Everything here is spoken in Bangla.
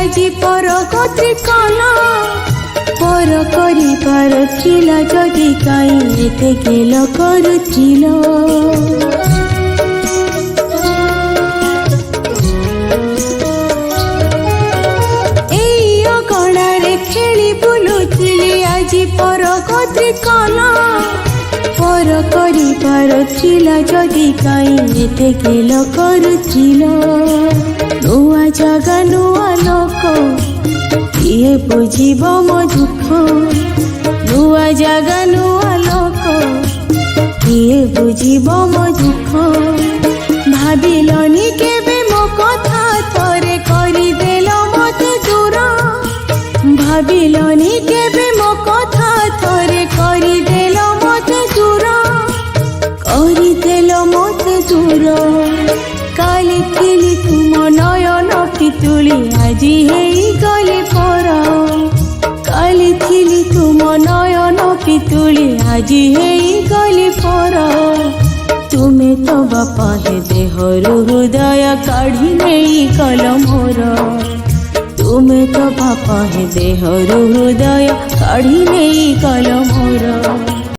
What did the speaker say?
আজি পর কত্রি কলা পর করি পারছিল যদি কাই এতে গেল করছিল এই অগণারে খেলি বুলুছিলি আজি পর কত্রি কলা পর করি পারছিল যদি কাই এতে গেল করছিল নূয়া জাগা নূয়া লোক কিয়ে বুঝিব মো দুঃখ নূয়া জাগা নূয়া লোক কিয়ে বুঝিব মো দুঃখ ভাবিলনি কেবে মো কথা থরে করিদেল মতে দূর ভাবিলনি কেবে মো কথা থরে করিদেল মতে দূর করিদেল মতে দূর কালি ଥିଲି ତୁମ ନୟନ ପିତୁଳି ଆଜି ହେଇଗଲେ ପର କାଲି ଥିଲି ତୁମ ନୟନ ପିତୁଳି ଆଜି ହେଇଗଲେ ପର ତୁମେ ତ ବାପା ହେ ଦେହରୁ ହୃଦୟ କାଢ଼ି ନେଇଗଲ ମୋର ତୁମେ ତ ବାପା ହେ ଦେହରୁ ହୃଦୟ କାଢ଼ି ନେଇଗଲ ମୋର